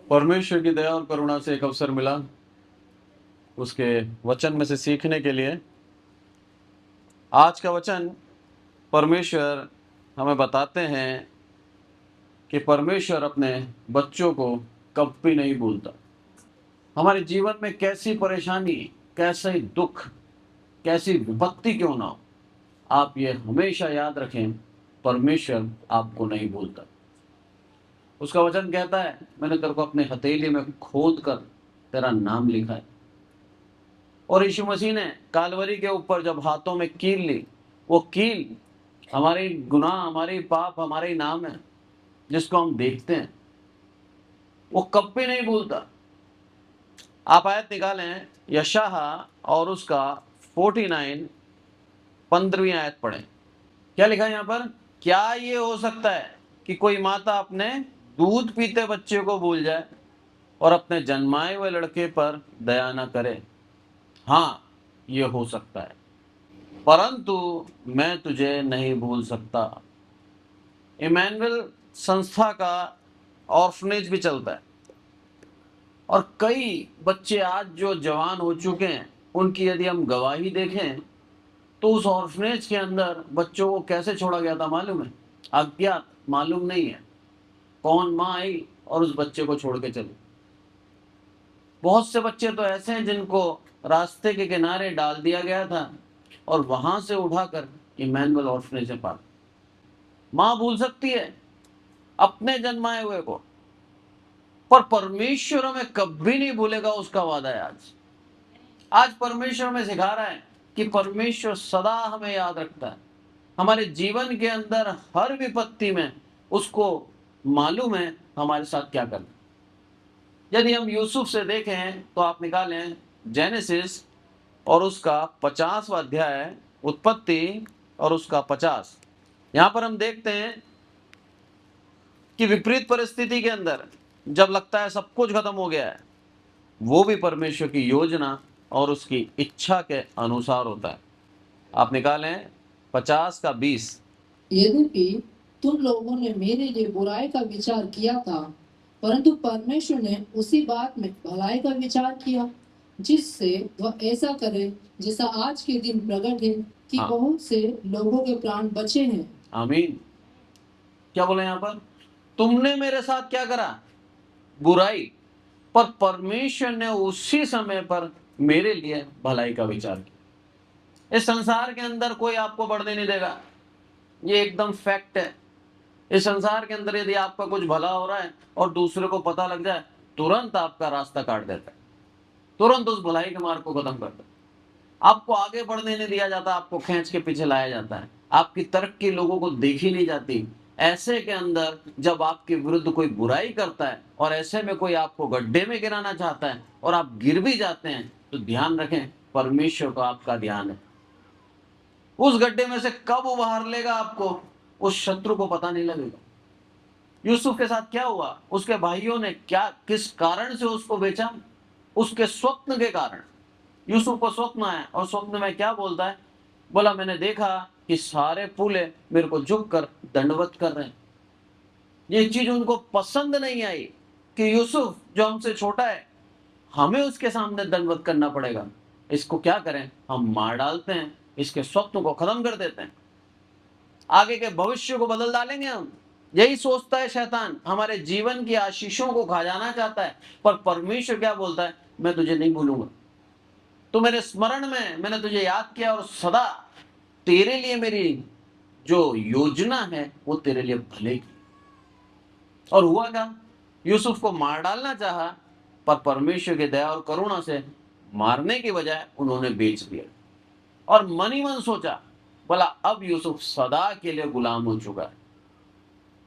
परमेश्वर की दया और करुणा से एक अवसर मिला उसके वचन में से सीखने के लिए। आज का वचन परमेश्वर हमें बताते हैं कि परमेश्वर अपने बच्चों को कभी नहीं भूलता। हमारे जीवन में कैसी परेशानी, कैसे दुख, कैसी विपत्ति क्यों ना हो, आप ये हमेशा याद रखें, परमेश्वर आपको नहीं भूलता। उसका वचन कहता है, मैंने तेरे को अपने हथेली में खोद कर तेरा नाम लिखा है। और यीशु मसीह ने कालवरी के ऊपर जब हाथों में कील ली, वो कील हमारे गुनाह, हमारे पाप, हमारे नाम है जिसको हम देखते हैं, वो कभी नहीं भूलता। आप आयत निकालें, यशाया और उसका 49 15वीं आयत पढ़ें। क्या लिखा है यहाँ पर? क्या ये हो सकता है कि कोई माता अपने दूध पीते बच्चे को भूल जाए और अपने जन्माए हुए लड़के पर दया न करे? हाँ, ये हो सकता है, परंतु मैं तुझे नहीं भूल सकता। इमैनुअल संस्था का ऑर्फनेज भी चलता है, और कई बच्चे आज जो जवान हो चुके हैं, उनकी यदि हम गवाही देखें तो उस ऑर्फनेज के अंदर बच्चों को कैसे छोड़ा गया था मालूम है? अज्ञात, मालूम नहीं है कौन माँ आई और उस बच्चे को छोड़ के चली। बहुत से बच्चे तो ऐसे हैं जिनको रास्ते के किनारे डाल दिया गया था और वहां से उठाकर इमैनुअल ऑर्फनेज में पाला। माँ भूल सकती है अपने जन्माए हुए को, पर परमेश्वर हमें कभी नहीं भूलेगा, उसका वादा है। आज परमेश्वर हमें सिखा रहा है कि परमेश्वर सदा हमें याद रखता है। हमारे जीवन के अंदर हर विपत्ति में उसको मालूम है हमारे साथ क्या करना। यदि हम यूसुफ से देखें तो आप निकालें जेनेसिस और उसका 50वां अध्याय, उत्पत्ति और उसका 50। यहां पर हम देखते हैं कि विपरीत परिस्थिति के अंदर जब लगता है सब कुछ खत्म हो गया है, वो भी परमेश्वर की योजना और उसकी इच्छा के अनुसार होता है। आप निकालें 50 का 20। यद्यपि तुम लोगों ने मेरे लिए बुराई का विचार किया था, परंतु परमेश्वर ने उसी बात में भलाई का विचार किया, जिससे वह ऐसा करे जैसा आज के दिन प्रकट है कि बहुत से लोगों के प्राण बचे हैं। आमीन। क्या बोले यहाँ पर? तुमने मेरे साथ क्या करा? बुराई, पर परमेश्वर ने उसी समय पर मेरे लिए भलाई का विचार किया। इस संसार के अंदर कोई आपको बढ़ने नहीं देगा, ये एकदम फैक्ट है। इस संसार के अंदर यदि आपका कुछ भला हो रहा है और दूसरे को पता लग जाए, तुरंत आपका रास्ता काट देता है, तुरंत उस भलाई के मार्ग को खत्म करता है। आपको आगे बढ़ने नहीं दिया जाता, आपको खींच के पीछे लाया जाता है, आपकी तरक्की लोगों को देखी नहीं जाती। ऐसे के अंदर जब आपके विरुद्ध कोई बुराई करता है और ऐसे में कोई आपको गड्ढे में गिराना चाहता है और आप गिर भी जाते हैं, तो ध्यान रखें, परमेश्वर को आपका ध्यान है। उस गड्ढे में से कब उबार लेगा आपको, उस शत्रु को पता नहीं लगेगा। यूसुफ के साथ क्या हुआ? उसके भाइयों ने क्या, किस कारण से उसको बेचा? उसके स्वप्न के कारण। यूसुफ को स्वप्न आया और स्वप्न में क्या बोलता है? बोला, मैंने देखा कि सारे पुले मेरे को झुक कर दंडवत कर रहे हैं। ये चीज उनको पसंद नहीं आई कि यूसुफ जो हमसे छोटा है, हमें उसके सामने दंडवत करना पड़ेगा। इसको क्या करें? हम मार डालते हैं, इसके स्वप्न को खत्म कर देते हैं, आगे के भविष्य को बदल डालेंगे हम। यही सोचता है शैतान, हमारे जीवन की आशीषों को खा जाना चाहता है। पर परमेश्वर क्या बोलता है? मैं तुझे नहीं भूलूंगा, तो मेरे स्मरण में मैंने तुझे याद किया और सदा तेरे लिए मेरी जो योजना है वो तेरे लिए भले की। और हुआ क्या? यूसुफ को मार डालना चाहा, पर परमेश्वर की दया और करुणा से मारने की बजाय उन्होंने बेच दिया। और मन ही मन सोचा, बोला अब यूसुफ सदा के लिए गुलाम हो चुका है,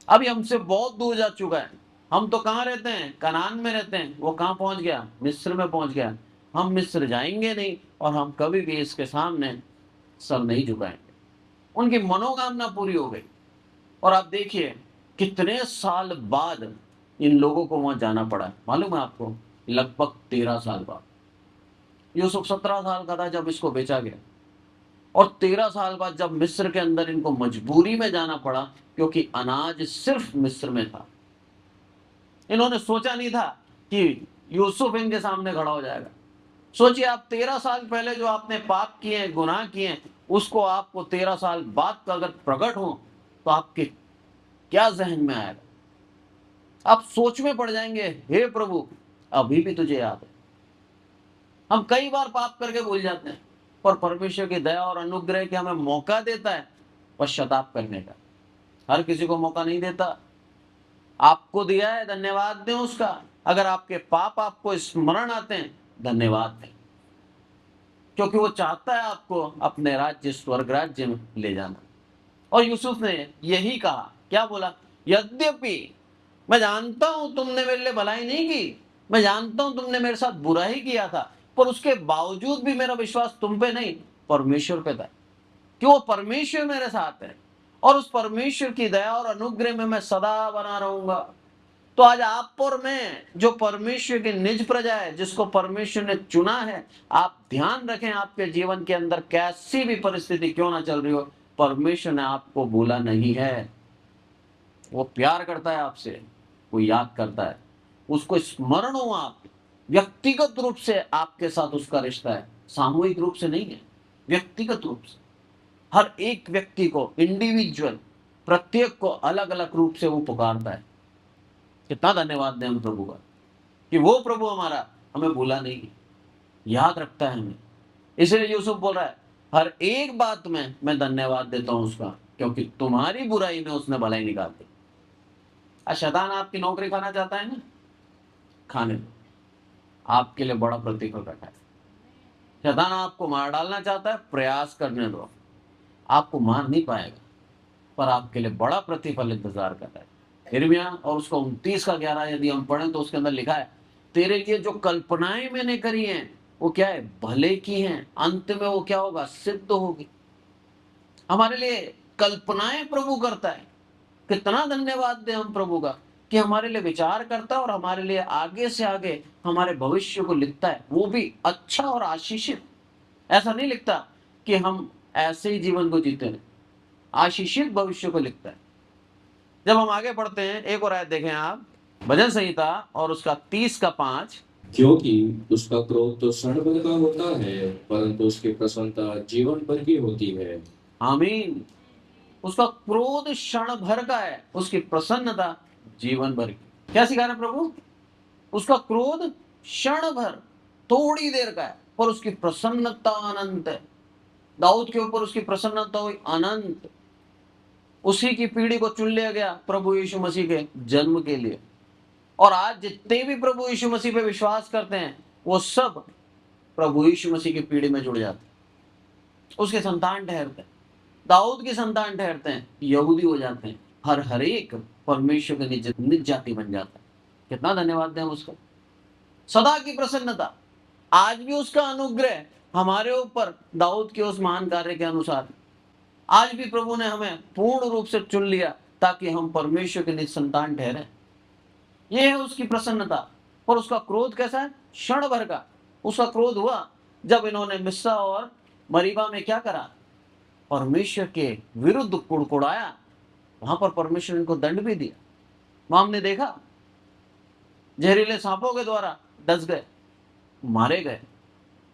अभी हमसे बहुत दूर जा चुका है। हम तो कहाँ रहते हैं? कनान में रहते हैं, वो कहाँ पहुंच गया? मिस्र में पहुंच गया। हम मिस्र जाएंगे नहीं और हम कभी भी इसके सामने सर नहीं झुकाएंगे। उनकी मनोकामना पूरी हो गई। और आप देखिए कितने साल बाद इन लोगों को वहां जाना पड़ा, मालूम है आपको? लगभग 13 साल बाद। यूसुफ 17 साल का था जब इसको बेचा गया, और 13 साल बाद जब मिस्र के अंदर इनको मजबूरी में जाना पड़ा, क्योंकि अनाज सिर्फ मिस्र में था। इन्होंने सोचा नहीं था कि यूसुफ इनके सामने खड़ा हो जाएगा। सोचिए, आप 13 साल पहले जो आपने पाप किए हैं, गुनाह किए हैं, उसको आपको 13 साल बाद का अगर प्रकट हो तो आपके क्या जहन में आएगा? आप सोच में पड़ जाएंगे, हे प्रभु अभी भी तुझे याद है। हम कई बार पाप करके भूल जाते हैं, पर परमेश्वर की दया और अनुग्रह के हमें मौका देता है पश्चाताप करने का। हर किसी को मौका नहीं देता। आपको दिया है, धन्यवाद दें उसका। अगर आपके पाप आपको स्मरण आते हैं, धन्यवाद दें, क्योंकि वो चाहता है आपको अपने राज्य, स्वर्ग राज्य में ले जाना। और यूसुफ ने यही कहा, क्या बोला? यद्यपि मैं जानता हूं तुमने मेरे लिए भलाई नहीं की, मैं जानता हूं तुमने मेरे साथ बुरा ही किया था, पर उसके बावजूद भी मेरा विश्वास तुम पे नहीं, परमेश्वर पे था, कि वो परमेश्वर मेरे साथ है और उस परमेश्वर की दया और अनुग्रह में मैं सदा बना रहूंगा। तो आज आप और मैं, जो परमेश्वर की निज प्रजा है, जिसको परमेश्वर ने चुना है, आप ध्यान रखें, आपके जीवन के अंदर कैसी भी परिस्थिति क्यों ना चल रही हो, परमेश्वर ने आपको भूला नहीं है। वो प्यार करता है आपसे, वो याद करता है, उसको स्मरण हो आप। व्यक्तिगत रूप से आपके साथ उसका रिश्ता है, सामूहिक रूप से नहीं है, व्यक्तिगत रूप से। हर एक व्यक्ति को इंडिविजुअल, प्रत्येक को अलग अलग रूप से वो पुकारता है। कितना धन्यवाद दें हम प्रभु का कि वो प्रभु हमारा हमें भूला नहीं, याद रखता है हमें। इसलिए यूसुफ बोल रहा है, हर एक बात में मैं धन्यवाद देता हूं उसका, क्योंकि तुम्हारी बुराई में उसने भलाई निकाल दी। शैतान आपकी नौकरी खाना चाहता है ना, खाने दो, आपके लिए बड़ा प्रतिफल रखा है। शैतान आपको मार डालना चाहता है, प्रयास करने दो, आपको मार नहीं पाएगा, पर आपके लिए बड़ा प्रतिफल इंतजार कर रहा है। यिर्मयाह और उसका 29 का 11 यदि हम पढ़ें तो उसके अंदर लिखा है, तेरे लिए जो कल्पनाएं मैंने करी हैं वो क्या है? भले की हैं, अंत में वो क्या होगा? सिद्ध होगी। हमारे लिए कल्पनाएं प्रभु करता है। कितना धन्यवाद दें हम प्रभु का कि हमारे लिए विचार करता है और हमारे लिए आगे से आगे हमारे भविष्य को लिखता है, वो भी अच्छा और आशीषित। ऐसा नहीं लिखता कि हम ऐसे ही जीवन को जीते हैं, आशीषित भविष्य को लिखता है। जब हम आगे बढ़ते हैं, एक और आयत देखें आप, भजन संहिता और उसका 30 का 5। क्योंकि उसका क्रोध तो क्षण भर का होता है, परंतु उसकी प्रसन्नता जीवन भर की होती है। आमीन। उसका क्रोध क्षण भर का है, उसकी प्रसन्नता जीवन भर की। क्या सिखा रहे प्रभु? उसका क्रोध क्षण भर, थोड़ी देर का है, पर उसकी प्रसन्नता अनंत है। दाऊद के ऊपर उसकी प्रसन्नता हुई अनंत। उसी की पीढ़ी को चुन लिया गया प्रभु यीशु मसीह के जन्म के लिए। और आज जितने भी प्रभु यीशु मसीह पे विश्वास करते हैं, वो सब प्रभु यीशु मसीह की पीढ़ी में जुड़ जाते हैं, उसके संतान ठहरते हैं, दाऊद की संतान ठहरते हैं, यहूदी हो जाते हैं। हर एक परमेश्वर के निज जाति बन जाता है। कितना धन्यवाद दें उसका। सदा की प्रसन्नता, आज भी उसका अनुग्रह हमारे ऊपर दाऊद के उस महान कार्य के अनुसार। आज भी प्रभु ने हमें पूर्ण रूप से चुन लिया ताकि हम परमेश्वर के निज संतान ठहरे। ये है उसकी प्रसन्नता। और उसका क्रोध कैसा है? क्षण भर का। उसका क्रोध हुआ जब इन्होंने मिस्सा और मरीबा में क्या करा? परमेश्वर के विरुद्ध कुड़कुड़ाया। वहां पर परमेश्वर इनको दंड भी दिया। वहां हमने देखा, जहरीले सांपों के द्वारा डस गए, मारे गए,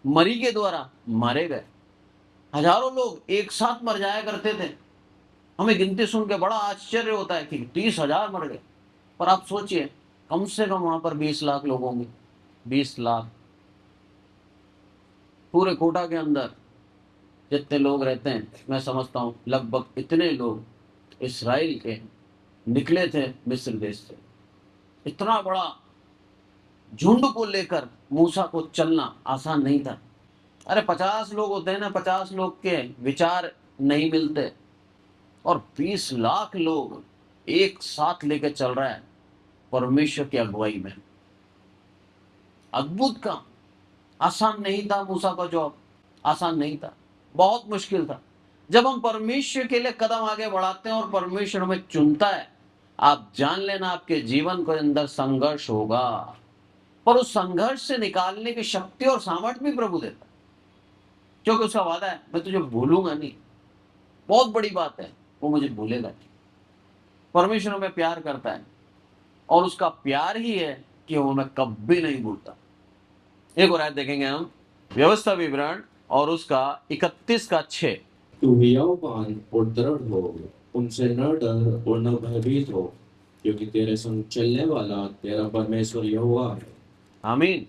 मरी के द्वारा मारे गए। हजारों लोग एक साथ मर जाया करते थे। हमें गिनती सुन के बड़ा आश्चर्य होता है कि 30,000 मर गए, पर आप सोचिए, कम से कम वहां पर 20 लाख लोग होंगे। 20 लाख। पूरे कोटा के अंदर जितने लोग रहते हैं, मैं समझता हूं लगभग इतने लोग इस्राएल के निकले थे मिस्र देश से। इतना बड़ा झुंड को लेकर मूसा को चलना आसान नहीं था। अरे 50 लोग होते हैं ना, 50 लोग के विचार नहीं मिलते, और 20 लाख लोग एक साथ लेकर चल रहा है परमेश्वर की अगुवाई में। अद्भुत काम। आसान नहीं था मूसा का जॉब, आसान नहीं था, बहुत मुश्किल था। जब हम परमेश्वर के लिए कदम आगे बढ़ाते हैं और परमेश्वर हमें चुनता है, आप जान लेना आपके जीवन के अंदर संघर्ष होगा, पर उस संघर्ष से निकालने की शक्ति और सामर्थ्य भी प्रभु देता है, क्योंकि उसका वादा है, मैं तुझे भूलूंगा नहीं। बहुत बड़ी बात है, वो मुझे भूलेगा नहीं। परमेश्वर हमें प्यार करता है, और उसका प्यार ही है कि वो मैं कभी नहीं भूलता। एक और आयत देखेंगे हम, व्यवस्था विवरण और उसका 31:6। तू हियावपान और दृढ़ हो, उनसे न डर और न भयभीत हो, क्योंकि तेरे संग चलने वाला तेरा परमेश्वर यहोवा है। आमीन।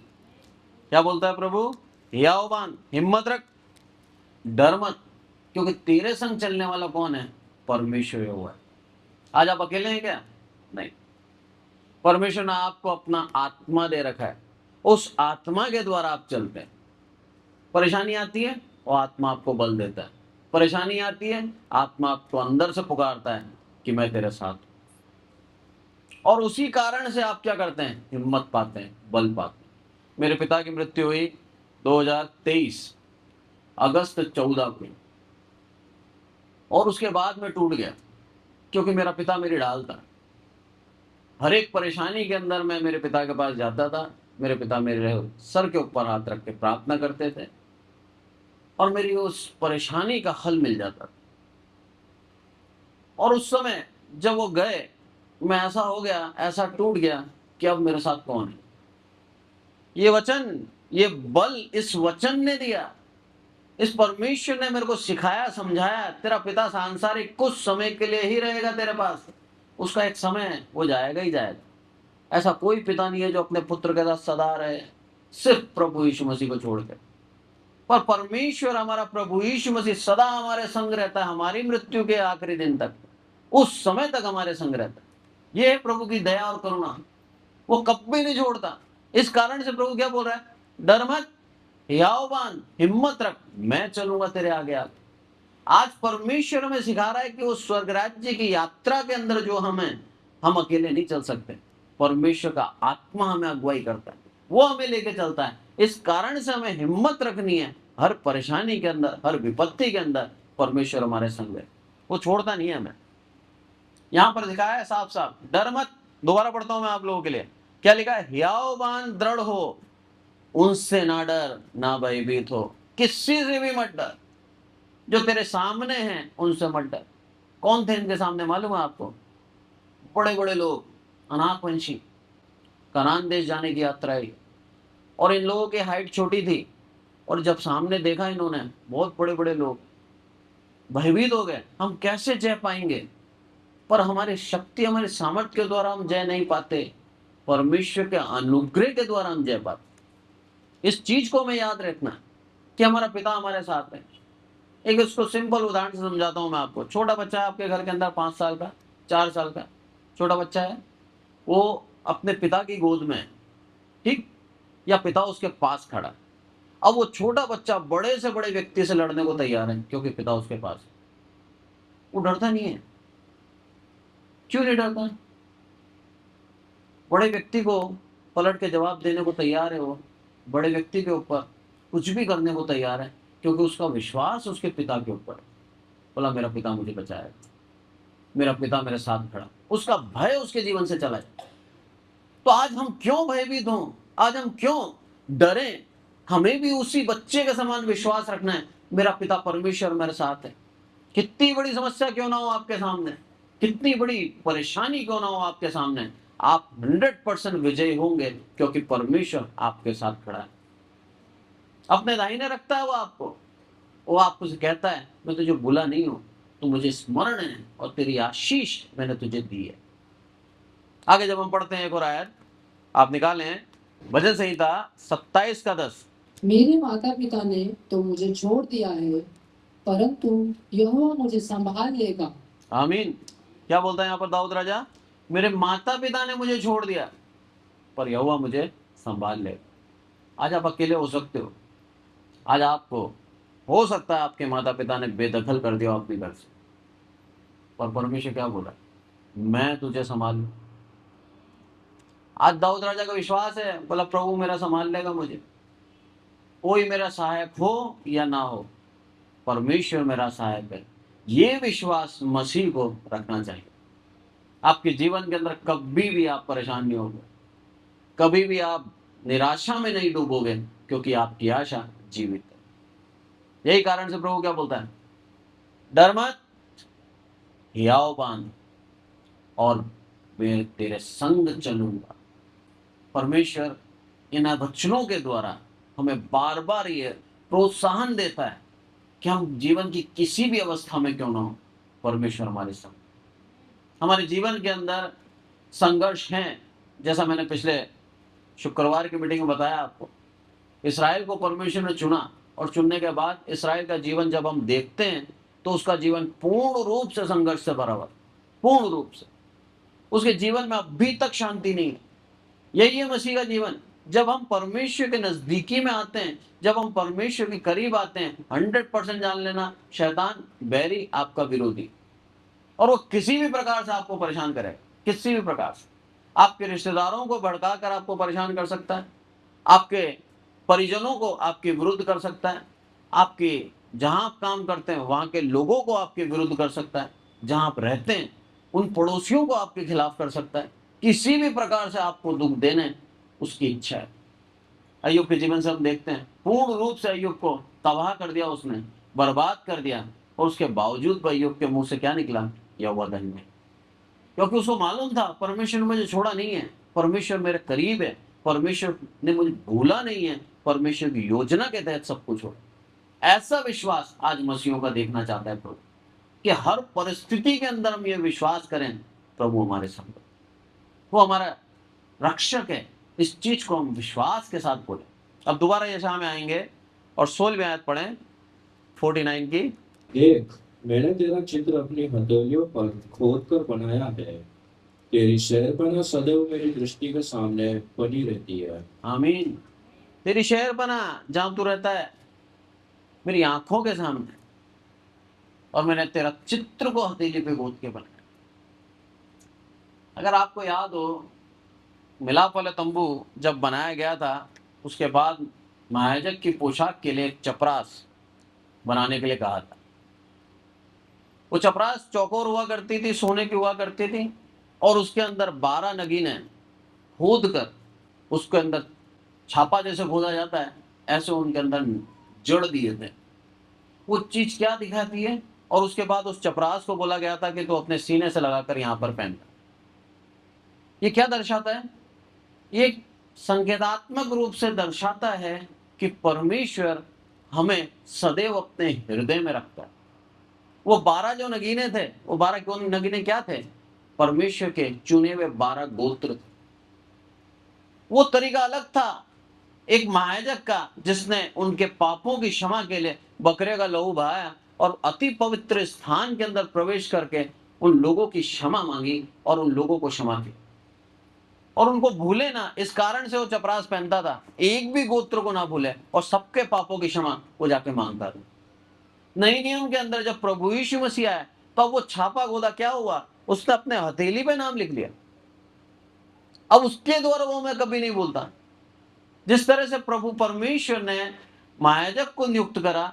क्या बोलता है प्रभु? हियावबान, हिम्मत रख, डर मत, क्योंकि तेरे संग चलने वाला कौन है? परमेश्वर यहोवा है। आज आप अकेले हैं क्या? नहीं, परमेश्वर ने आपको अपना आत्मा दे रखा है, उस आत्मा के द्वारा आप चलते हैं। परेशानी आती है, वो आत्मा आपको बल देता है। परेशानी आती है, आत्मा आपको अंदर से पुकारता है कि मैं तेरे साथ हूं। और उसी कारण से आप क्या करते हैं? हिम्मत पाते हैं, बल पाते हैं। मेरे पिता की मृत्यु हुई 2023 अगस्त 14 को, और उसके बाद मैं टूट गया, क्योंकि मेरा पिता मेरी ढाल था। हर एक परेशानी के अंदर मैं मेरे पिता के पास जाता था, मेरे पिता मेरे सर के ऊपर हाथ रख के प्रार्थना करते थे, और मेरी उस परेशानी का हल मिल जाता था। और उस समय जब वो गए, मैं ऐसा हो गया, ऐसा टूट गया कि अब मेरे साथ कौन है? ये वचन, ये बल इस वचन ने दिया, इस परमेश्वर ने मेरे को सिखाया, समझाया, तेरा पिता सांसारिक कुछ समय के लिए ही रहेगा तेरे पास, उसका एक समय है, वो जाएगा ही जाएगा। ऐसा कोई पिता नहीं है जो अपने पुत्र के साथ सदा रहे, सिर्फ प्रभु यीशु मसीह को छोड़ के। पर परमेश्वर हमारा प्रभु यीशु मसीह सदा हमारे संग रहता है, हमारी मृत्यु के आखिरी दिन तक, उस समय तक हमारे संग रहता है। ये है प्रभु की दया और करुणा, वो कभी नहीं छोड़ता। इस कारण से प्रभु क्या बोल रहा है? डर मत, हियावबान, हिम्मत रख, मैं चलूंगा तेरे आगे आगे। आज परमेश्वर हमें सिखा रहा है कि वो स्वर्ग राज्य की यात्रा के अंदर जो हम हैं, हम अकेले नहीं चल सकते। परमेश्वर का आत्मा हमें अगुवाई करता है, वो हमें लेके चलता है। इस कारण से हमें हिम्मत रखनी है। हर परेशानी के अंदर, हर विपत्ति के अंदर परमेश्वर हमारे संग है, वो छोड़ता नहीं है हमें। यहां पर लिखा है साफ साफ, डर मत। दोबारा पढ़ता हूं मैं आप लोगों के लिए, क्या लिखा है? हियावबान दृढ़ हो, उनसे ना डर ना भयभीत हो, किसी से भी मत डर। जो तेरे सामने हैं उनसे मत डर। कौन थे इनके सामने मालूम है आपको? बड़े बड़े लोग, अनाकवंशी, कनान देश जाने की यात्रा है, और इन लोगों की हाइट छोटी थी, और जब सामने देखा इन्होंने बहुत बड़े बड़े लोग, भयभीत हो गए, हम कैसे जय पाएंगे? पर हमारी शक्ति, हमारी सामर्थ्य के द्वारा हम जय नहीं पाते, परमेश्वर के अनुग्रह के द्वारा हम जय पाते। इस चीज को हमें याद रखना कि हमारा पिता हमारे साथ है। एक इसको सिंपल उदाहरण से समझाता हूं मैं आपको। छोटा बच्चा है आपके घर के अंदर, 5 साल का, 4 साल का छोटा बच्चा है, वो अपने पिता की गोद में है, ठीक, या पिता उसके पास खड़ा है। अब वो छोटा बच्चा बड़े से बड़े व्यक्ति से लड़ने को तैयार है, क्योंकि पिता उसके पास है। वो डरता नहीं है। क्यों नहीं डरता? बड़े व्यक्ति को पलट के जवाब देने को तैयार है, वो बड़े व्यक्ति के ऊपर कुछ भी करने को तैयार है, क्योंकि उसका विश्वास उसके पिता के ऊपर है। बोला मेरा पिता मुझे बचाएगा, मेरा पिता मेरे साथ खड़ा, उसका भय उसके जीवन से चला जाए। तो आज हम क्यों भयभीत हों? आज हम क्यों डरें? हमें भी उसी बच्चे के समान विश्वास रखना है, मेरा पिता परमेश्वर मेरे साथ है। कितनी बड़ी समस्या क्यों ना हो आपके सामने, कितनी बड़ी परेशानी क्यों ना हो आपके सामने, आप 100% विजयी होंगे, क्योंकि परमेश्वर आपके साथ खड़ा है। अपने दाहिने रखता है वो आपको, वो आपको से कहता है मैं तुझे भूला नहीं हूं, तू मुझे स्मरण है, और तेरी आशीष मैंने तुझे दी है। आगे जब हम पढ़ते हैं एक और आयत, आप निकालें, भजन संहिता 27:10। मेरे माता पिता ने तो मुझे छोड़ दिया है, परंतु यहोवा मुझे संभाल लेगा। आमीन। क्या बोलता है यहाँ पर दाऊद राजा? मेरे माता पिता ने मुझे छोड़ दिया, पर यहोवा मुझे संभाल लेगा। आज आप अकेले हो सकते हो, आज आपको हो सकता है आपके माता पिता ने बेदखल कर दिया अपने घर से, पर परमेश्वर क्या बोला? मैं तुझे संभाल लूं। आज दाऊद राजा का विश्वास है, बोला प्रभु मेरा संभाल लेगा मुझे, कोई मेरा सहायक हो या ना हो, परमेश्वर मेरा सहायक है। ये विश्वास मसीह को रखना चाहिए। आपके जीवन के अंदर कभी भी आप परेशान नहीं होंगे, कभी भी आप निराशा में नहीं डूबोगे, क्योंकि आपकी आशा जीवित है। यही कारण से प्रभु क्या बोलता है? डर मत, हियाव बांध, और मैं तेरे संग चलूंगा। परमेश्वर इन वचनों के द्वारा हमें बार बार ये प्रोत्साहन देता है कि हम जीवन की किसी भी अवस्था में क्यों ना हो, परमेश्वर हमारे संग। हमारे जीवन के अंदर संघर्ष हैं, जैसा मैंने पिछले शुक्रवार की मीटिंग में बताया आपको। इस्राएल को परमेश्वर ने चुना और चुनने के बाद इस्राएल का जीवन जब हम देखते हैं तो उसका जीवन पूर्ण रूप से संघर्ष से भरा हुआ, पूर्ण रूप से। उसके जीवन में अभी तक शांति नहीं है। यही है मसीह का जीवन। जब हम परमेश्वर के नजदीकी में आते हैं, जब हम परमेश्वर के करीब आते हैं, 100% जान लेना, शैतान बैरी, आपका विरोधी, और वो किसी भी प्रकार से आपको परेशान करेगा, किसी भी प्रकार से। आपके रिश्तेदारों को भड़का कर आपको परेशान कर सकता है, आपके परिजनों को आपके विरुद्ध कर सकता है, आपके जहां आप काम करते हैं वहां के लोगों को आपके विरुद्ध कर सकता है, जहां आप रहते हैं उन पड़ोसियों को आपके खिलाफ कर सकता है। किसी भी प्रकार से आपको दुख देने उसकी इच्छा है। अय्यूब के जीवन से हम देखते हैं, पूर्ण रूप से अय्यूब को तबाह कर दिया, उसने बर्बाद कर दिया, और उसके बावजूद अय्यूब के मुंह से क्या निकला? यहोवा धन्य। क्योंकि उसको मालूम था परमेश्वर ने मुझे छोड़ा नहीं है, परमेश्वर मेरे करीब है, परमेश्वर ने मुझे भूला नहीं है, परमेश्वर की योजना के तहत सब कुछ हो। ऐसा विश्वास आज मसीहों का देखना चाहता है प्रभु, कि हर परिस्थिति के अंदर हम ये विश्वास करें प्रभु हमारे संग, वो हमारा रक्षक है। इस चीज को हम विश्वास के साथ बोले। अब दोबारा यशा में आएंगे और 16वीं आयत पढ़ें, 49 की। देख, मैंने तेरा चित्र अपनी हथेलियों पर खोद कर बनाया है। तेरी शहरपनाह सदैव मेरी दृष्टि के सामने बनी रहती है। आमीन। तेरी शहरपनाह जहां तू रहता है मेरी आंखों के सामने, और मैंने तेरा चित्र को हथेली पे गोद के बनाया। अगर आपको याद हो, मिलाप वाला तंबू जब बनाया गया था, उसके बाद महायाजक की पोशाक के लिए एक चपरास बनाने के लिए कहा था। वो चपरास चौकोर हुआ करती थी, सोने की हुआ करती थी, और उसके अंदर 12 नगीनें खोद कर उसके अंदर छापा जैसे खोदा जाता है, ऐसे उनके अंदर जड़ दिए थे। वो चीज क्या दिखाती है? और उसके बाद उस चपरास को बोला गया था कि तो अपने सीने से लगाकर यहां पर पहनता। ये क्या दर्शाता है? ये संकेतात्मक रूप से दर्शाता है कि परमेश्वर हमें सदैव अपने हृदय में रखता है। वो 12 जो नगीने थे, वो 12 कौन नगीने क्या थे? परमेश्वर के चुने हुए 12 गोत्र थे। वो तरीका अलग था एक महायाजक का, जिसने उनके पापों की क्षमा के लिए बकरे का लहू बहाया और अति पवित्र स्थान के अंदर प्रवेश करके उन लोगों की क्षमा मांगी और उन लोगों को क्षमा की, और उनको भूले ना, इस कारण से वो चपरास पहनता था, एक भी गोत्र को ना भूले, और सबके पापों की क्षमा वो जाके मांगता था। नए नियम के अंदर जब प्रभु यीशु मसीह आया, तो वो छापा गोदा क्या हुआ? उसने अपने हथेली पे नाम लिख लिया। अब उसके द्वारा वो मैं कभी नहीं भूलता। जिस तरह से प्रभु परमेश्वर ने महायाजक को नियुक्त करा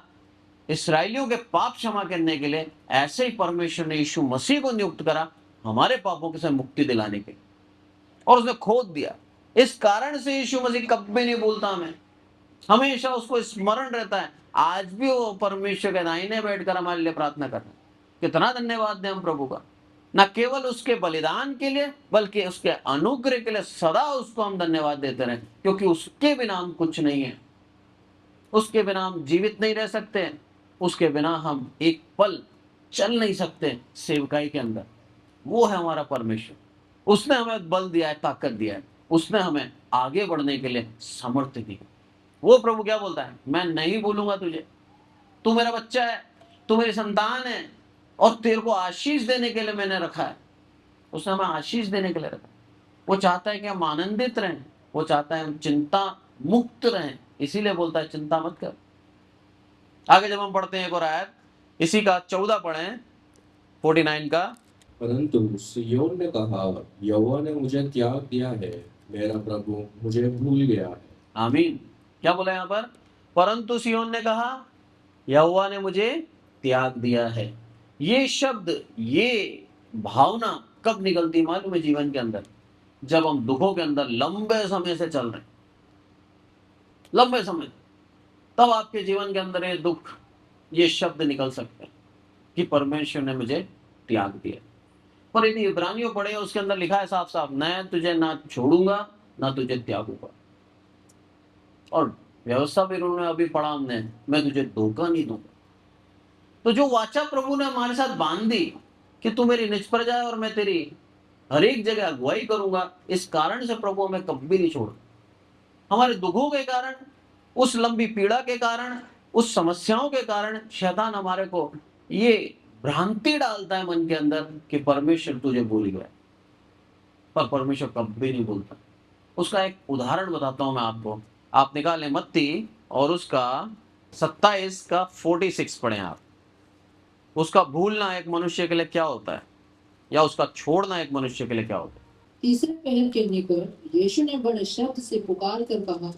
इस्राएलियों के पाप क्षमा करने के लिए, ऐसे ही परमेश्वर ने यीशु मसीह को नियुक्त करा हमारे पापों से मुक्ति दिलाने के लिए, और उसने खोद दिया। इस कारण से यीशु मसीह कभी नहीं भूलता, हमें हमेशा उसको स्मरण रहता है। आज भी वो परमेश्वर के दाहिने बैठकर हमारे लिए प्रार्थना कर रहे हैं। कितना धन्यवाद दें हम प्रभु का, न केवल उसके बलिदान के लिए बल्कि उसके अनुग्रह के लिए सदा उसको हम धन्यवाद देते रहे, क्योंकि उसके बिना हम कुछ नहीं है। उसके बिना हम जीवित नहीं रह सकते, उसके बिना हम एक पल चल नहीं सकते सेवकाई के अंदर। वो है हमारा परमेश्वर। उसने हमें बल दिया है, ताकत दिया है, उसने हमें आगे बढ़ने के लिए सामर्थ्य दी। वो प्रभु क्या बोलता है? मैं नहीं भूलूंगा तुझे, तू मेरा बच्चा है, तू मेरी संतान है, और तेरे को आशीष देने के लिए मैंने रखा है। उसने हमें आशीष देने के लिए रखा। वो चाहता है कि हम आनंदित रहें, वो चाहता है हम चिंता मुक्त रहें, इसीलिए बोलता है चिंता मत कर। आगे जब हम पढ़ते हैं एक और आयत, इसी का 14 पढ़ें, 49 का। परंतु सिय्योन ने कहा, यहोवा ने मुझे त्याग दिया है, मेरा प्रभु मुझे भूल गया है। आमीन। क्या बोला यहाँ पर? परंतु सिय्योन ने कहा, यहोवा ने मुझे त्याग दिया है। ये शब्द, ये भावना कब निकलती मालूम है जीवन के अंदर? जब हम दुखों के अंदर लंबे समय से चल रहे हैं, लंबे समय, तब आपके जीवन के अंदर ये दुख, ये शब्द निकल सकते हैं कि परमेश्वर ने मुझे त्याग दिया। पर यदि इब्रानियों पढ़े, उसके अंदर लिखा है साफ साफ, मैं तुझे ना छोड़ूंगा ना तुझे त्यागूंगा। और व्यवस्था भी उन्होंने अभी पढ़ा हमने, मैं तुझे धोखा नहीं दूंगा। तो जो वाचा प्रभु ने हमारे साथ बांध दी कि तू मेरी निज प्रजा है और मैं तेरी हर एक जगह अगुवाई करूंगा, इस कारण से प्रभु हमें कभी नहीं छोड़। हमारे दुखों के कारण, उस लंबी पीड़ा के कारण, उस समस्याओं के कारण शैतान हमारे को ये भ्रांति डालता है मन के अंदर कि परमेश्वर तुझे भूल गया, पर परमेश्वर कभी नहीं भूलता। उसका एक उदाहरण बताता हूं मैं आपको। आप निकालें मत्ती और उसका 27 का 46 पढ़ें आप। उसका भूलना एक मनुष्य के लिए क्या होता है, या उसका छोड़ना एक मनुष्य के लिए क्या होता है। तीसरे पहर के निकट यीशु ने बड़े शब्द से पुकार कर कहा,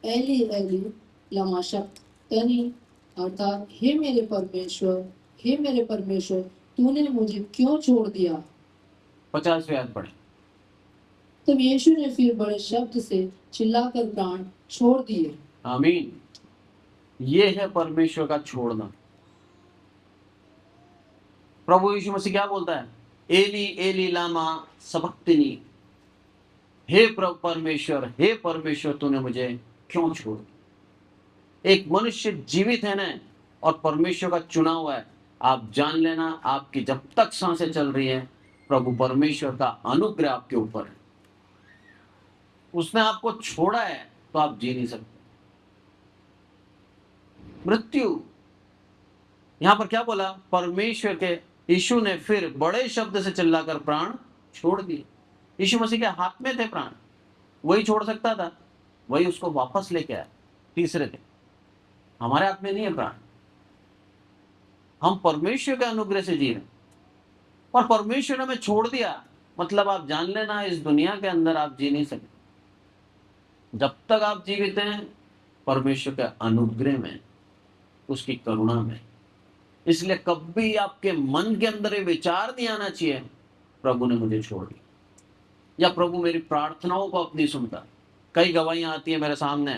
एली एली लमा शक्तनी, अर्थात हे मेरे परमेश्वर तूने मुझे क्यों छोड़ दिया। 50वें आयत पढ़ें। तब यीशु ने फिर बड़े शब्द से चिल्लाकर प्राण छोड़ दिए। आमीन। ये है परमेश्वर का छोड़ना। प्रभु यीशु मसीह क्या बोलता है, एली एली लामा सबक्तनी, हे परमेश्वर तूने मुझे क्यों छोड़ दिया। एक मनुष्य जीवित है ना, और परमेश्वर का चुना हुआ है। आप जान लेना, आपकी जब तक सांसें चल रही है, प्रभु परमेश्वर का अनुग्रह आपके ऊपर है। उसने आपको छोड़ा है तो आप जी नहीं सकते। मृत्यु, यहां पर क्या बोला, परमेश्वर के यीशु ने फिर बड़े शब्द से चिल्लाकर प्राण छोड़ दिए। यीशु मसीह के हाथ में थे प्राण, वही छोड़ सकता था, वही उसको वापस लेके आया तीसरे दिन। हमारे हाथ में नहीं है प्राण, हम परमेश्वर के अनुग्रह से जी रहे, और परमेश्वर ने हमें छोड़ दिया, मतलब आप जान लेना इस दुनिया के अंदर आप जी नहीं सकते। जब तक आप जीवित हैं, परमेश्वर के अनुग्रह में, उसकी करुणा में। इसलिए कभी आपके मन के अंदर ये विचार नहीं आना चाहिए प्रभु ने मुझे छोड़ दिया, या प्रभु मेरी प्रार्थनाओं को अब नहीं सुनता। कई गवाहियां आती हैं मेरे सामने,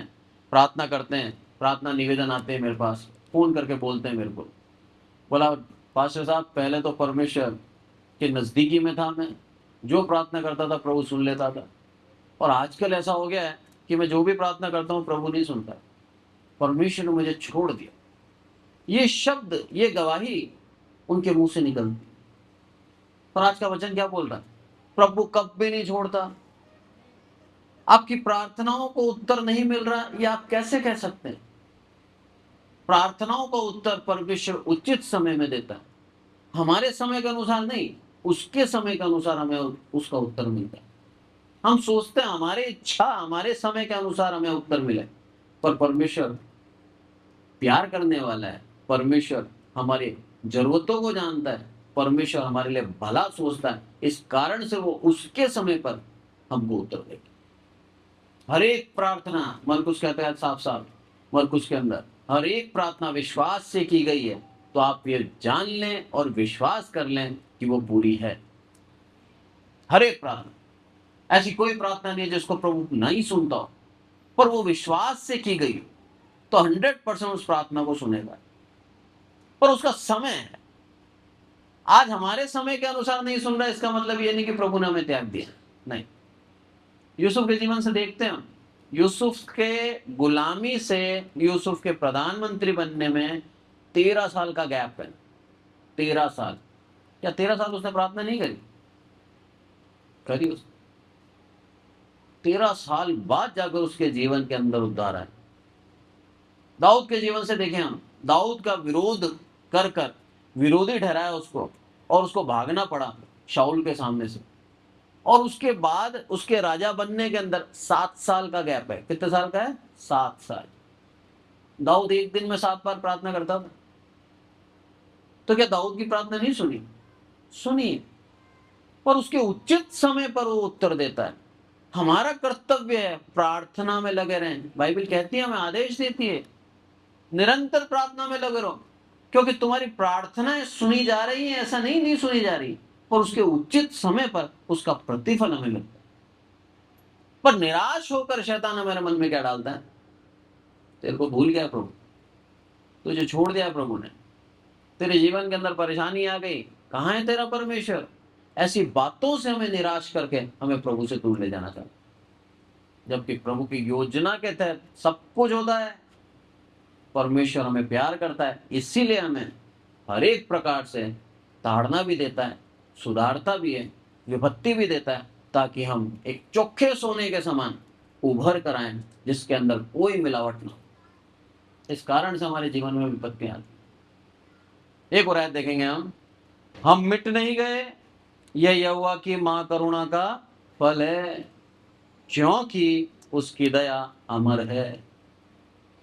प्रार्थना करते हैं, प्रार्थना निवेदन आते हैं मेरे पास, फोन करके बोलते हैं मेरे को, बोला पास्टर साहब पहले तो परमेश्वर के नजदीकी में था, मैं जो प्रार्थना करता था प्रभु सुन लेता था, और आजकल ऐसा हो गया है कि मैं जो भी प्रार्थना करता हूँ प्रभु नहीं सुनता, परमेश्वर ने मुझे छोड़ दिया। ये शब्द, ये गवाही उनके मुंह से निकलती। पर आज का वचन क्या बोल रहा है, प्रभु कभी नहीं छोड़ता। आपकी प्रार्थनाओं को उत्तर नहीं मिल रहा, ये आप कैसे कह सकते हैं। प्रार्थनाओं का उत्तर परमेश्वर उचित समय में देता है, हमारे समय के अनुसार नहीं, उसके समय के अनुसार हमें उसका उत्तर मिलता है। हम सोचते हैं हमारी इच्छा, हमारे समय के अनुसार हमें उत्तर मिले, पर परमेश्वर प्यार करने वाला है। परमेश्वर हमारी जरूरतों को जानता है, परमेश्वर हमारे लिए भला सोचता है, इस कारण से वो उसके समय पर हमको उत्तर देगा। हर एक प्रार्थना, मरकुस कहता है साफ साफ मरकुस के अंदर, हर एक प्रार्थना विश्वास से की गई है, तो आप ये जान लें और विश्वास कर लें कि वो पूरी है। हर एक प्रार्थना, ऐसी कोई प्रार्थना नहीं है जिसको प्रभु नहीं सुनता हो, पर वो विश्वास से की गई तो 100% उस प्रार्थना को सुनेगा, पर उसका समय है। आज हमारे समय के अनुसार नहीं सुन रहा, इसका मतलब ये नहीं कि प्रभु ने हमें त्याग दिया, नहीं। यूसुफ के जीवन से देखते हैं, यूसुफ के गुलामी से यूसुफ के प्रधानमंत्री बनने में 13 साल का गैप है। 13 साल, क्या 13 साल उसने प्रार्थना नहीं करी उसने। 13 साल बाद जाकर उसके जीवन के अंदर उद्धार आया। दाऊद के जीवन से देखें हम, दाऊद का विरोध कर कर विरोधी ठहराया उसको, और उसको भागना पड़ा शाऊल के सामने से, और उसके बाद उसके राजा बनने के अंदर 7 साल का गैप है। कितने साल का है? 7 साल। दाऊद एक दिन में 7 बार प्रार्थना करता था, तो क्या दाऊद की प्रार्थना नहीं सुनी? सुनी, पर उसके उचित समय पर वो उत्तर देता है। हमारा कर्तव्य है प्रार्थना में लगे रहें। बाइबल कहती है, हमें आदेश देती है निरंतर प्रार्थना में लगे रहो, क्योंकि तुम्हारी प्रार्थनाएं सुनी जा रही हैं, ऐसा नहीं सुनी जा रही, पर उसके उचित समय पर उसका प्रतिफल हमें मिलता है। पर निराश होकर शैतान हमारे मन में क्या डालता है, तेरे को भूल गया प्रभु, तुझे छोड़ दिया प्रभु ने, तेरे जीवन के अंदर परेशानी आ गई, कहाँ है तेरा परमेश्वर। ऐसी बातों से हमें निराश करके हमें प्रभु से दूर ले जाना चाहिए। जबकि प्रभु की योजना के तहत सब कुछ होता है। परमेश्वर हमें प्यार करता है, इसीलिए हमें हर एक प्रकार से ताड़ना भी देता है, सुधारता भी है, विपत्ति भी देता है, ताकि हम एक चोखे सोने के समान उभर कर आए, जिसके अंदर कोई मिलावट ना हो। इस कारण से हमारे जीवन में विपत्तियां आती। एक और आयत देखेंगे हम मिट नहीं गए, यह यहोवा की महाकरुणा का फल है, क्योंकि उसकी दया अमर है।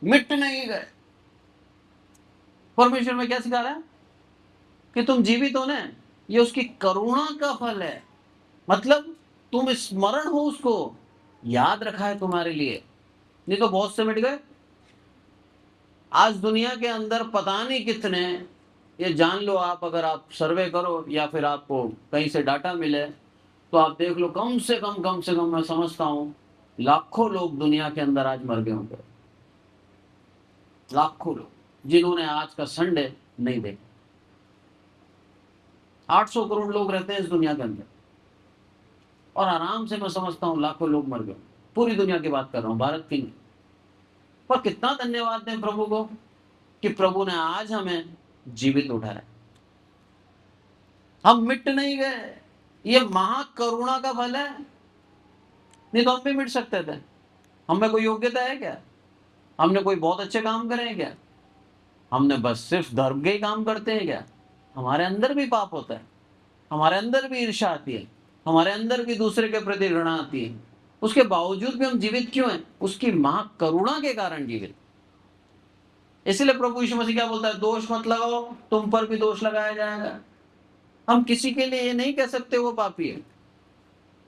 मिट नहीं गए। परमेश्वर में क्या सिखा रहा है कि तुम जीवित हो ना, ये उसकी करुणा का फल है। मतलब तुम स्मरण हो, उसको याद रखा है तुम्हारे लिए, नहीं तो बहुत से मिट गए। आज दुनिया के अंदर पता नहीं कितने, ये जान लो आप, अगर आप सर्वे करो या फिर आपको कहीं से डाटा मिले तो आप देख लो, कम से कम मैं समझता हूं लाखों लोग दुनिया के अंदर आज मर गए होंगे। लाखों लोग जिन्होंने आज का संडे नहीं देखा। 800 करोड़ लोग रहते हैं इस दुनिया के अंदर, और आराम से मैं समझता हूं लाखों लोग मर गए। पूरी दुनिया की बात कर रहा हूं, भारत की नहीं। पर कितना धन्यवाद दें प्रभु को कि प्रभु ने आज हमें जीवित उठाया। हम मिट नहीं गए, ये महाकरुणा का फल है। नहीं तो हम भी मिट सकते थे। हमें कोई योग्यता है क्या? हमने कोई बहुत अच्छे काम करे हैं क्या? हमने बस सिर्फ धर्म के ही काम करते हैं क्या? हमारे अंदर भी पाप होता है, हमारे अंदर भी ईर्ष्या आती है, हमारे अंदर भी दूसरे के प्रति घृणा आती है। उसके बावजूद भी हम जीवित क्यों हैं? उसकी महाकरुणा के कारण जीवित। इसलिए प्रभु यीशु मसीह क्या बोलता है? दोष मत लगाओ, तुम पर भी दोष लगाया जाएगा। हम किसी के लिए ये नहीं कह सकते वो पापी है।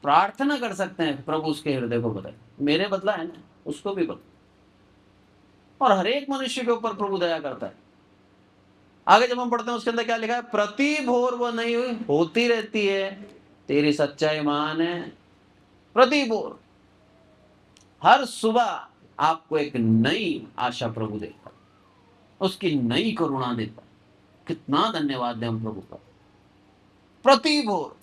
प्रार्थना कर सकते हैं, प्रभु उसके हृदय को बताए, मेरे बदला है ना, उसको भी बदला। और हर एक मनुष्य के ऊपर प्रभु दया करता है। आगे जब हम पढ़ते हैं उसके अंदर क्या लिखा है? प्रति भोर वो नहीं होती रहती है, तेरी सच्चाई महान है। प्रति भोर, हर सुबह आपको एक नई आशा प्रभु देता है, उसकी नई करुणा देता है। कितना धन्यवाद दें हम प्रभु का। प्रति भोर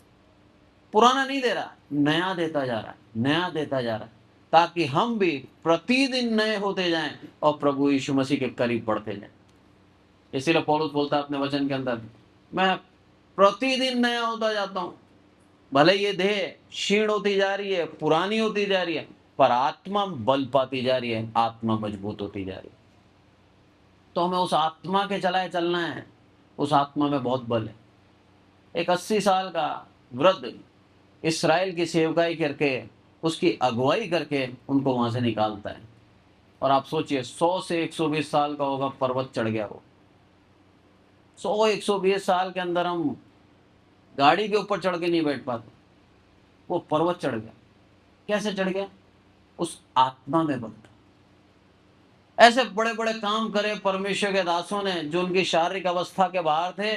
पुराना नहीं दे रहा, नया देता जा रहा है, नया देता जा रहा है, ताकि हम भी प्रतिदिन नए होते जाएं और प्रभु यीशु मसीह के करीब बढ़ते जाएं। इसीलिए पौलुस बोलता है अपने वचन के अंदर, मैं प्रतिदिन नया होता जाता हूं। भले ये देह क्षीण होती जा रही है, पुरानी होती जा रही है, पर आत्मा बल पाती जा रही है, आत्मा मजबूत होती जा रही है। तो हमें उस आत्मा के चलाए चलना है। उस आत्मा में बहुत बल है। एक 80 साल का वृद्ध इस्राएल की सेवकाई करके, उसकी अगुवाई करके उनको वहां से निकालता है। और आप सोचिए, 100 से 120 साल का होगा, पर्वत चढ़ गया वो। 100-120 साल के अंदर हम गाड़ी के ऊपर चढ़ के नहीं बैठ पाते, वो पर्वत चढ़ गया। कैसे चढ़ गया? उस आत्मा में बल था। ऐसे बड़े बड़े काम करे परमेश्वर के दासों ने, जो उनकी शारीरिक अवस्था के बाहर थे,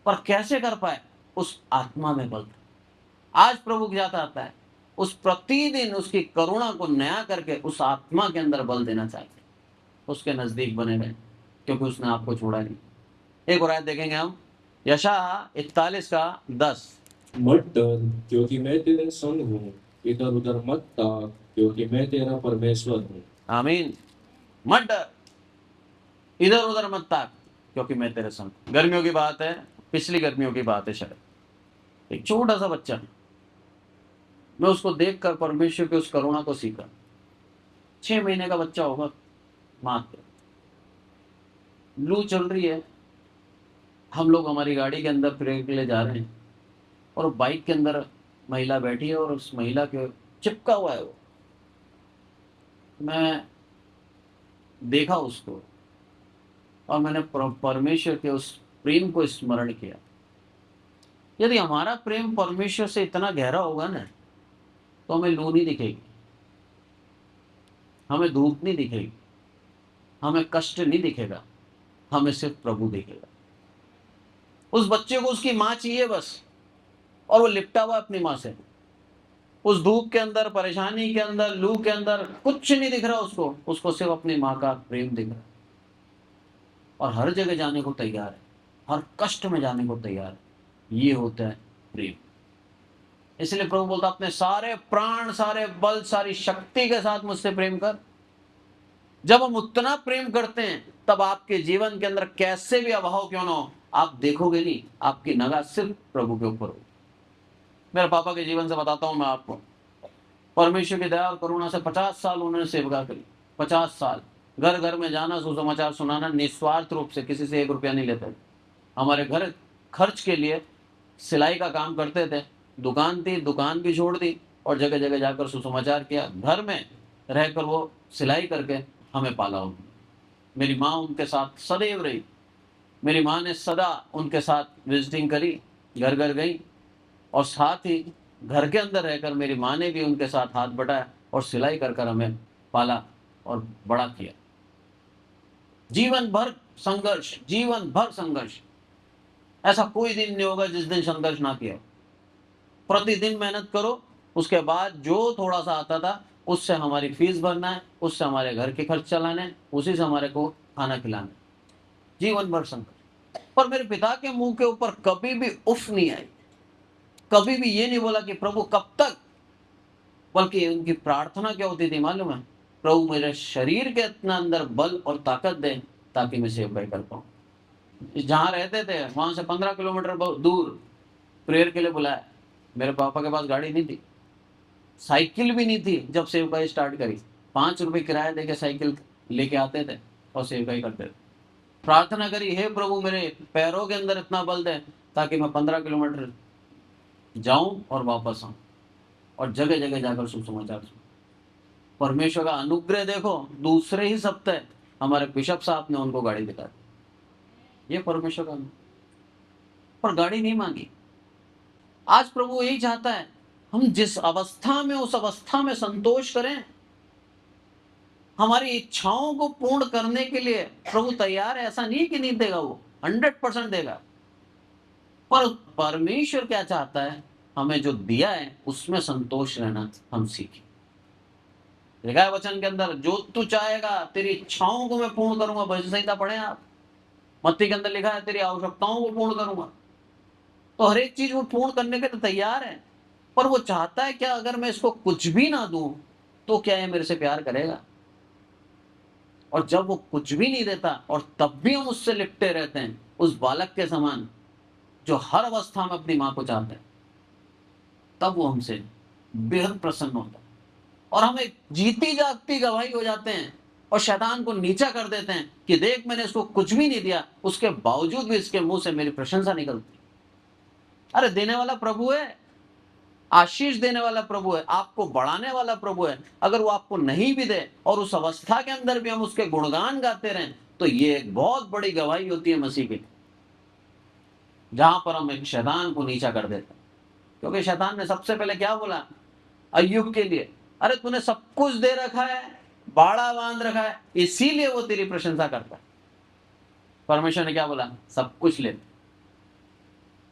पर कैसे कर पाए? उस आत्मा में बल था। आज प्रभु जाता आता है, उस प्रतिदिन उसकी करुणा को नया करके उस आत्मा के अंदर बल देना चाहिए। उसके नजदीक बने रहें, क्योंकि उसने आपको छोड़ा नहीं। एक और आयत देखेंगे हम, यशायाह 41:10। मत डर, क्योंकि मैं तेरे संग हूँ। इधर उधर मत ताक, क्योंकि मैं तेरा परमेश्वर हूँ। आमीन। मत डर, इधर उधर मत ताक, क्योंकि मैं तेरे संग। गर्मियों की बात है, पिछली गर्मियों की बात है शायद। एक छोटा सा बच्चा, मैं उसको देखकर परमेश्वर की उस करुणा को सीखा। 6 महीने का बच्चा होगा मात्र। लू चल रही है, हम लोग हमारी गाड़ी के अंदर फिरने के लिए जा रहे हैं, और बाइक के अंदर महिला बैठी है, और उस महिला के चिपका हुआ है वो। मैं देखा उसको, और मैंने परमेश्वर के उस प्रेम को स्मरण किया। यदि हमारा प्रेम परमेश्वर से इतना गहरा होगा ना, तो हमें लू नहीं दिखेगी, हमें धूप नहीं दिखेगी, हमें कष्ट नहीं दिखेगा, हमें सिर्फ प्रभु दिखेगा। उस बच्चे को उसकी माँ चाहिए बस, और वो लिपटा हुआ अपनी माँ से। उस धूप के अंदर, परेशानी के अंदर, लू के अंदर कुछ नहीं दिख रहा उसको सिर्फ अपनी माँ का प्रेम दिख रहा है। और हर जगह जाने को तैयार है, हर कष्ट में जाने को तैयार है। ये होता है प्रेम। इसलिए प्रभु बोलता अपने सारे प्राण, सारे बल, सारी शक्ति के साथ मुझसे प्रेम कर। जब हम उतना प्रेम करते हैं तब आपके जीवन के अंदर कैसे भी अभाव क्यों ना हो, आप देखोगे नहीं, आपकी निगाह सिर्फ प्रभु के ऊपर होगी। मेरे पापा के जीवन से बताता हूं मैं आपको। परमेश्वर की दया और करुणा से 50 साल उन्होंने सेवका करी। 50 साल घर घर में जाना, सुसमाचार सुनाना, निस्वार्थ रूप से, किसी से 1 रुपया नहीं लेते। हमारे घर खर्च के लिए सिलाई का काम करते थे। दुकान थी, दुकान भी छोड़ दी और जगह जगह जाकर सुसमाचार किया। घर में रहकर वो सिलाई करके हमें पाला उन्होंने। मेरी माँ उनके साथ सदैव रही। मेरी माँ ने सदा उनके साथ विजिटिंग करी, घर घर गई, और साथ ही घर के अंदर रहकर मेरी माँ ने भी उनके साथ हाथ बटाया और सिलाई कर कर हमें पाला और बड़ा किया। जीवन भर संघर्ष, जीवन भर संघर्ष। ऐसा कोई दिन नहीं होगा जिस दिन संघर्ष ना किया। प्रतिदिन मेहनत करो, उसके बाद जो थोड़ा सा आता था उससे हमारी फीस भरना है, उससे हमारे घर के खर्च चलाने हैं, उसी से हमारे को खाना खिलाना है। जीवन भर संघर्ष। पर मेरे पिता के मुंह के ऊपर कभी भी उफ नहीं आई, कभी भी ये नहीं बोला कि प्रभु कब तक, बल्कि उनकी प्रार्थना क्या होती थी मालूम है? प्रभु मेरे शरीर के इतना अंदर बल और ताकत दे ताकि मैं सेवकाई कर पाऊं। जहां रहते थे वहां से 15 किलोमीटर दूर प्रेयर के लिए बुलाया। मेरे पापा के पास गाड़ी नहीं थी, साइकिल भी नहीं थी। जब सेवकाई स्टार्ट करी 5 रुपए किराया देके साइकिल लेके आते थे और सेवकाई करते थे। प्रार्थना करी, हे प्रभु मेरे पैरों के अंदर इतना बल दे ताकि मैं 15 किलोमीटर जाऊं और वापस आऊं और जगह जगह जाकर सुसमाचार सुन। परमेश्वर का अनुग्रह देखो, दूसरे ही सप्ताह हमारे बिशप साहब ने उनको गाड़ी दिला दी। ये परमेश्वर का अनुग्रह। पर गाड़ी नहीं मांगी। आज प्रभु यही चाहता है हम जिस अवस्था में, उस अवस्था में संतोष करें। हमारी इच्छाओं को पूर्ण करने के लिए प्रभु तैयार है। ऐसा नहीं कि नहीं देगा, वो 100% देगा। पर परमेश्वर क्या चाहता है, हमें जो दिया है उसमें संतोष रहना हम सीखें। लिखा है वचन के अंदर, जो तू चाहेगा तेरी इच्छाओं को मैं पूर्ण करूंगा। भजन संहिता पढ़े आप, मत्ती के अंदर लिखा है तेरी आवश्यकताओं को पूर्ण करूंगा। तो हर एक चीज वो पूर्ण करने के लिए तैयार है। पर वो चाहता है क्या, अगर मैं इसको कुछ भी ना दूं तो क्या ये मेरे से प्यार करेगा? और जब वो कुछ भी नहीं देता और तब भी हम उससे लिपटे रहते हैं, उस बालक के समान जो हर अवस्था में अपनी मां को चाहते हैं, तब वो हमसे बेहद प्रसन्न होता है और हम एक जीती जागती गवाही हो जाते हैं और शैतान को नीचा कर देते हैं कि देख मैंने इसको कुछ भी नहीं दिया, उसके बावजूद भी इसके मुंह से मेरी प्रशंसा निकलती। अरे देने वाला प्रभु है, आशीष देने वाला प्रभु है, आपको बढ़ाने वाला प्रभु है। अगर वो आपको नहीं भी दे और उस अवस्था के अंदर भी हम उसके गुणगान गाते रहें तो ये एक बहुत बड़ी गवाही होती है मसीह की, जहां पर हम एक शैतान को नीचा कर देते हैं। क्योंकि शैतान ने सबसे पहले क्या बोला अय्यूब के लिए, अरे तूने सब कुछ दे रखा है, बाड़ा बांध रखा है, इसीलिए वो तेरी प्रशंसा करता है। परमेश्वर ने क्या बोला, सब कुछ ले,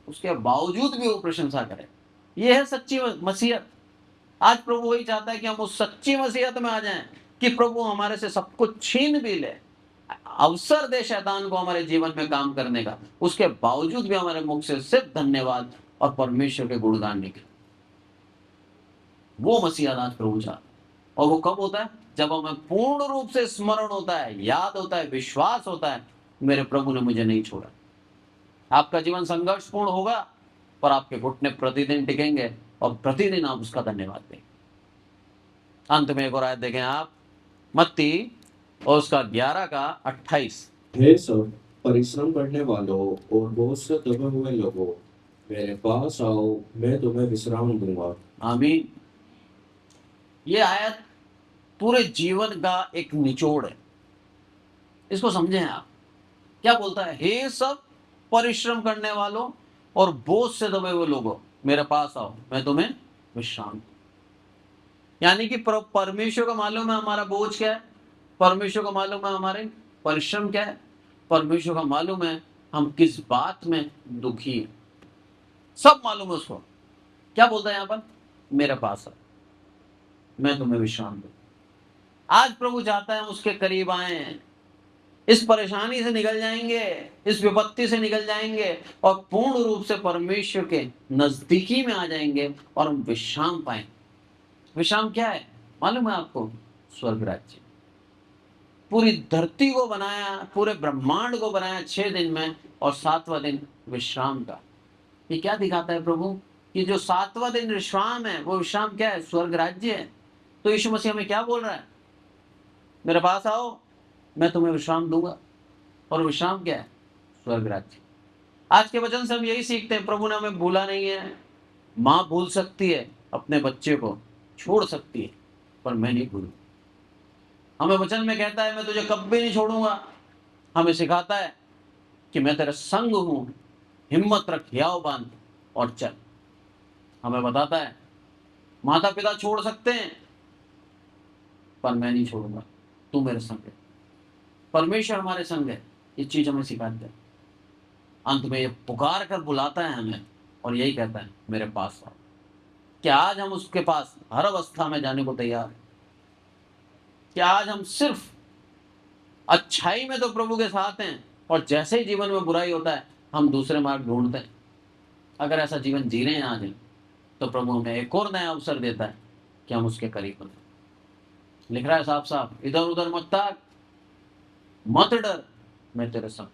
उसके बावजूद भी वो प्रशंसा करे। ये है सच्ची मसीहत। आज प्रभु वही चाहता है कि हम उस सच्ची मसीहत में आ जाएं कि प्रभु हमारे से सब कुछ छीन भी ले, अवसर दे शैतान को हमारे जीवन में काम करने का, उसके बावजूद भी हमारे मुख से सिर्फ धन्यवाद और परमेश्वर के गुणगान निकले। वो मसीहत आज प्रभु चाहता है। और वो कब होता है, जब हमें पूर्ण रूप से स्मरण होता है, याद होता है, विश्वास होता है मेरे प्रभु ने मुझे नहीं छोड़ा। आपका जीवन संघर्षपूर्ण होगा पर आपके घुटने प्रतिदिन टिकेंगे और प्रतिदिन आप उसका धन्यवाद देंगे। अंत में एक और आयत देखें आप, मत्ती और उसका 11 का 28। हे सब परिश्रम करने वालों और बोझ से दबे हुए लोगों, मेरे पास आओ, मैं तुम्हें विश्राम दूंगा। आमीन। ये आयत पूरे जीवन का एक निचोड़ है। इसको समझें आप। क्या बोलता है, हे सब परिश्रम करने वालों और बोझ से दबे हुए लोगों, मेरे पास आओ, मैं तुम्हें विश्राम दूं। यानी कि परमेश्वर को मालूम है हमारा बोझ क्या है, परमेश्वर को मालूम है हमारे परिश्रम क्या है, परमेश्वर को मालूम है हम किस बात में दुखी हैं, सब मालूम है उसको। क्या बोलता है यहां पर, मेरे पास आओ, मैं तुम्हें विश्राम दूं। आज प्रभु चाहता है हम उसके करीब आए, इस परेशानी से निकल जाएंगे, इस विपत्ति से निकल जाएंगे और पूर्ण रूप से परमेश्वर के नजदीकी में आ जाएंगे और हम विश्राम पाएंगे। विश्राम क्या है मालूम है आपको? स्वर्ग राज्य। पूरी धरती को बनाया, पूरे ब्रह्मांड को बनाया 6 दिन में और 7वां दिन विश्राम का। ये क्या दिखाता है प्रभु? कि जो 7वां दिन विश्राम है, वो विश्राम क्या है? स्वर्ग राज्य है। तो यीशु मसीह हमें क्या बोल रहा है? मेरे पास आओ, मैं तुम्हें विश्राम दूंगा। और विश्राम क्या है? स्वर्ग राज्य। आज के वचन से हम यही सीखते हैं, प्रभु ने हमें भूला नहीं है। माँ भूल सकती है, अपने बच्चे को छोड़ सकती है, पर मैं नहीं भूलूंगा। हमें वचन में कहता है मैं तुझे कभी नहीं छोड़ूंगा। हमें सिखाता है कि मैं तेरा संग हूं, हिम्मत रख, हियाव बांध और चल। हमें बताता है माता पिता छोड़ सकते हैं, पर मैं नहीं छोड़ूंगा, तू मेरे संग है। परमेश्वर हमारे संग है, ये चीज हमें सिखाते हैं। अंत में ये पुकार कर बुलाता है हमें और यही कहता है मेरे पास आओ। क्या आज हम उसके पास हर अवस्था में जाने को तैयार हैं? क्या आज हम सिर्फ अच्छाई में तो प्रभु के साथ हैं और जैसे ही जीवन में बुराई होता है हम दूसरे मार्ग ढूंढते हैं? अगर ऐसा जीवन जी रहे हैं आज, तो प्रभु हमें एक और नया अवसर देता है कि हम उसके करीब बने। लिख रहा है साफ साफ, इधर उधर मत ताक, मत डर, मैं तेरे संग।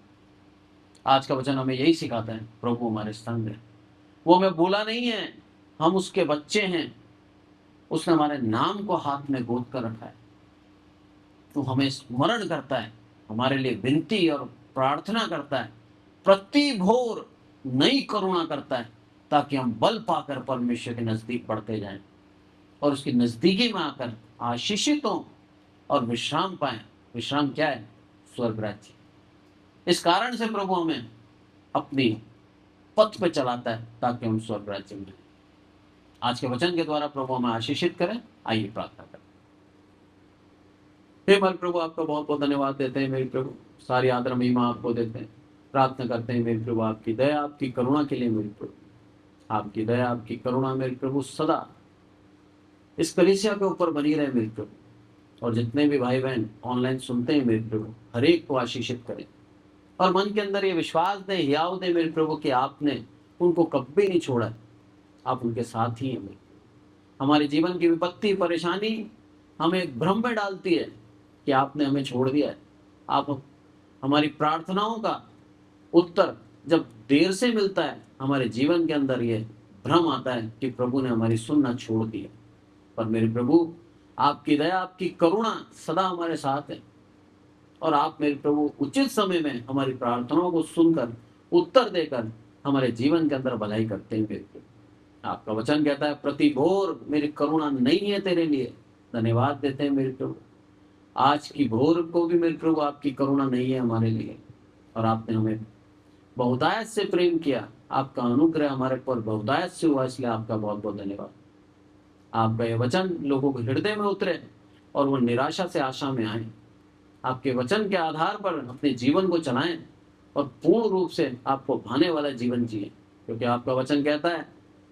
आज का वचन हमें यही सिखाता है, प्रभु हमारे संग है। वो हमें भूला नहीं है, हम उसके बच्चे हैं। उसने हमारे नाम को हाथ में गोद कर रखा है, तो हमें स्मरण करता है, हमारे लिए विनती और प्रार्थना करता है, प्रति भोर नई करुणा करता है, ताकि हम बल पाकर परमेश्वर के नजदीक बढ़ते जाएं और उसकी नजदीकी में आकर आशीषित हों और विश्राम पाएं। विश्राम क्या है? स्वर्ग राज्य। इस कारण से प्रभु हमें अपनी पथ पे चलाता है ताकि हम स्वर्ग राज्य में। आज के वचन के द्वारा प्रभु हमें आशीषित करें। आइए प्रार्थना करें। हे हमारे प्रभु, आपका बहुत बहुत धन्यवाद देते हैं मेरे प्रभु, सारी आदर महिमा आपको देते हैं। प्रार्थना करते हैं मेरे प्रभु आपकी दया, आपकी करुणा के लिए मेरे प्रभु, आपकी दया, आपकी करुणा मेरे प्रभु सदा इस कलीसिया के ऊपर बनी रहे मेरे प्रभु। और जितने भी भाई बहन ऑनलाइन सुनते हैं मेरे प्रभु, हर एक को आशीषित करें और मन के अंदर ये विश्वास दे, हियाव दे मेरे प्रभु कि आपने उनको कभी नहीं छोड़ा, आप उनके साथ ही हैं। हमारे जीवन की विपत्ति परेशानी हमें एक भ्रम में डालती है कि आपने हमें छोड़ दिया है। आप हमारी प्रार्थनाओं का उत्तर जब देर से मिलता है, हमारे जीवन के अंदर ये भ्रम आता है कि प्रभु ने हमारी सुनना छोड़ दिया। पर मेरे प्रभु, आपकी दया, आपकी करुणा सदा हमारे साथ है और आप मेरे प्रभु उचित समय में हमारी प्रार्थनाओं को सुनकर उत्तर देकर हमारे जीवन के अंदर भलाई करते हैं मेरे प्रभु। आपका वचन कहता है प्रति भोर मेरी करुणा नहीं है तेरे लिए। धन्यवाद देते हैं मेरे प्रभु, आज की भोर को भी मेरे प्रभु आपकी करुणा नहीं है हमारे लिए और आपने हमें बहुतायत से प्रेम किया। आपका अनुग्रह हमारे पर बहुतायत से हुआ, इसलिए आपका बहुत बहुत धन्यवाद। आपका ये वचन लोगों के हृदय में उतरे और वो निराशा से आशा में आए। आपके वचन के आधार पर अपने जीवन को चलाएं और पूर्ण रूप से आपको भाने वाला जीवन जिए, क्योंकि आपका वचन कहता है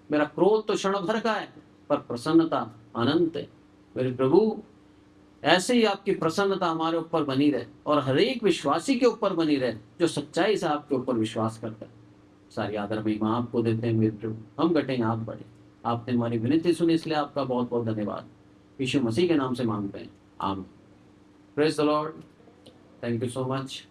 मेरा क्रोध तो क्षण भर का है पर प्रसन्नता अनंत है। मेरे प्रभु, ऐसे ही आपकी प्रसन्नता हमारे ऊपर बनी रहे और हर एक विश्वासी के ऊपर बनी रहे जो सच्चाई से आपके ऊपर विश्वास करता है। सारी आदर महिमा आपको देते हैं मेरे प्रभु, हम घटें आप बढ़े। आपने हमारी विनती सुनी, इसलिए आपका बहुत बहुत धन्यवाद। यीशु मसीह के नाम से मांगते हैं, आमीन। Praise the Lord. Thank you so much.